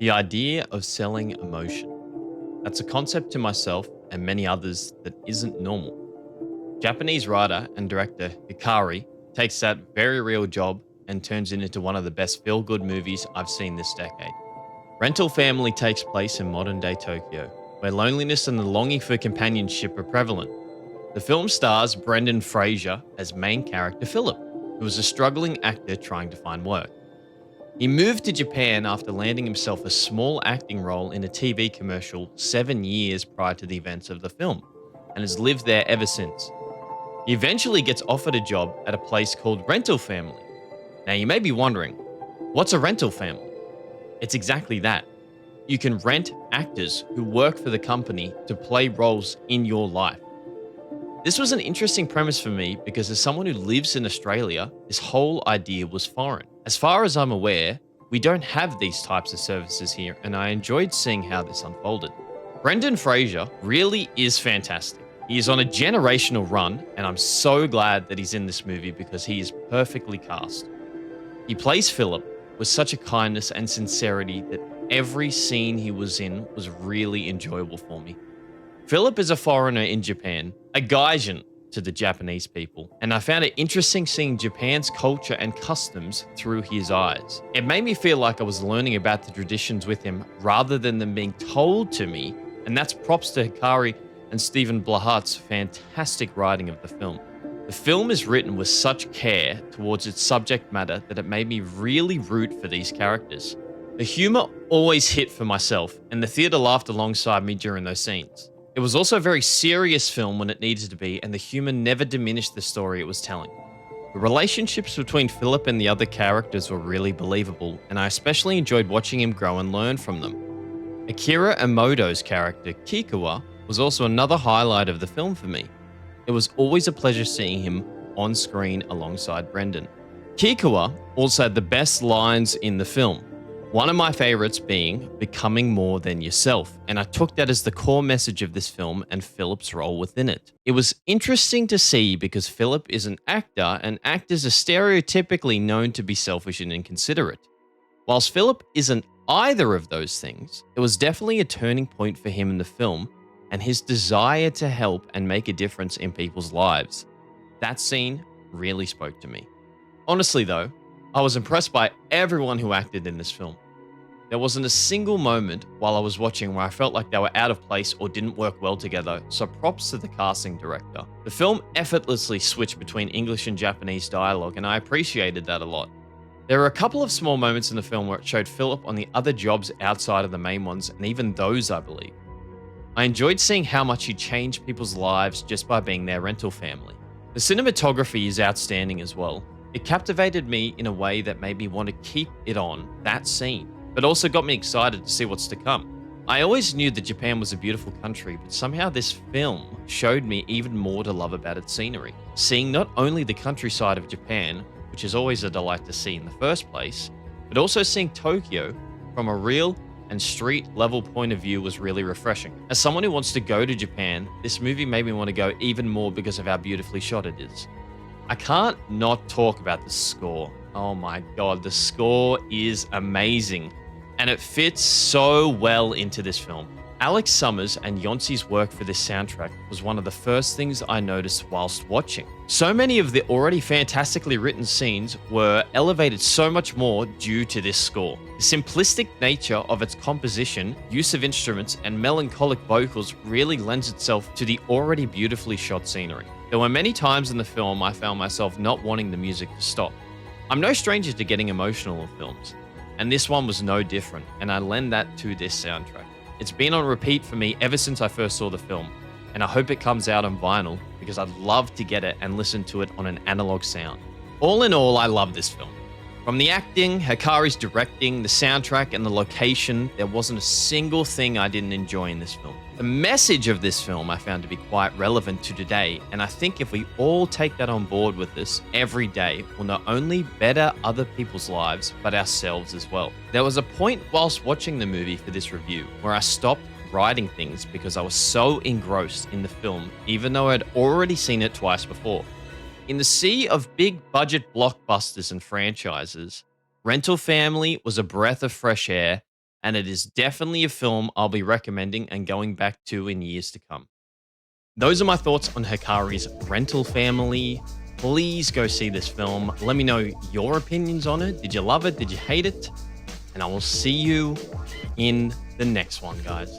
The idea of selling emotion. That's a concept to myself and many others that isn't normal. Japanese writer and director Hikari takes that very real job and turns it into one of the best feel good movies I've seen this decade. Rental Family takes place in modern day Tokyo, where loneliness and the longing for companionship are prevalent. The film stars Brendan Fraser as main character Philip, who is a struggling actor trying to find work. He moved to Japan after landing himself a small acting role in a TV commercial 7 years prior to the events of the film, and has lived there ever since. He eventually gets offered a job at a place called Rental Family. Now, you may be wondering, what's a rental family? It's exactly that. You can rent actors who work for the company to play roles in your life. This was an interesting premise for me because, as someone who lives in Australia, this whole idea was foreign. As far as I'm aware, we don't have these types of services here, and I enjoyed seeing how this unfolded. Brendan Fraser really is fantastic. He is on a generational run, and I'm so glad that he's in this movie because he is perfectly cast. He plays Philip with such a kindness and sincerity that every scene he was in was really enjoyable for me. Philip is a foreigner in Japan, a Gaijin to the Japanese people, and I found it interesting seeing Japan's culture and customs through his eyes. It made me feel like I was learning about the traditions with him rather than them being told to me, and that's props to Hikari and Stephen Blahart's fantastic writing of the film. The film is written with such care towards its subject matter that it made me really root for these characters. The humor always hit for myself, and the theater laughed alongside me during those scenes. It was also a very serious film when it needed to be, and the humor never diminished the story it was telling. The relationships between Philip and the other characters were really believable, and I especially enjoyed watching him grow and learn from them. Akira Emoto's character, Kikuwa, was also another highlight of the film for me. It was always a pleasure seeing him on screen alongside Brendan. Kikuwa also had the best lines in the film. One of my favorites being becoming more than yourself, and I took that as the core message of this film and Philip's role within it. It was interesting to see because Philip is an actor, and actors are stereotypically known to be selfish and inconsiderate. Whilst Philip isn't either of those things, it was definitely a turning point for him in the film and his desire to help and make a difference in people's lives. That scene really spoke to me. Honestly though, I was impressed by everyone who acted in this film. There wasn't a single moment while I was watching where I felt like they were out of place or didn't work well together, so props to the casting director. The film effortlessly switched between English and Japanese dialogue, and I appreciated that a lot. There were a couple of small moments in the film where it showed Philip on the other jobs outside of the main ones, and even those I believe. I enjoyed seeing how much he changed people's lives just by being their rental family. The cinematography is outstanding as well. It captivated me in a way that made me want to keep it on that scene, but also got me excited to see what's to come. I always knew that Japan was a beautiful country, but somehow this film showed me even more to love about its scenery. Seeing not only the countryside of Japan, which is always a delight to see in the first place, but also seeing Tokyo from a real and street level point of view was really refreshing. As someone who wants to go to Japan, this movie made me want to go even more because of how beautifully shot it is. I can't not talk about the score. Oh my god, the score is amazing, and it fits so well into this film. Alex Summers and Yonsei's work for this soundtrack was one of the first things I noticed whilst watching. So many of the already fantastically written scenes were elevated so much more due to this score. The simplistic nature of its composition, use of instruments, and melancholic vocals really lends itself to the already beautifully shot scenery. There were many times in the film I found myself not wanting the music to stop. I'm no stranger to getting emotional in films, and this one was no different, and I lend that to this soundtrack. It's been on repeat for me ever since I first saw the film, and I hope it comes out on vinyl because I'd love to get it and listen to it on an analog sound. All in all, I love this film. From the acting, Hikari's directing, the soundtrack, and the location, there wasn't a single thing I didn't enjoy in this film. The message of this film I found to be quite relevant to today, and I think if we all take that on board with us every day, we'll not only better other people's lives, but ourselves as well. There was a point whilst watching the movie for this review where I stopped writing things because I was so engrossed in the film, even though I'd already seen it twice before. In the sea of big budget blockbusters and franchises, Rental Family was a breath of fresh air and it is definitely a film I'll be recommending and going back to in years to come. Those are my thoughts on Hikari's Rental Family. Please go see this film. Let me know your opinions on it. Did you love it? Did you hate it? And I will see you in the next one, guys.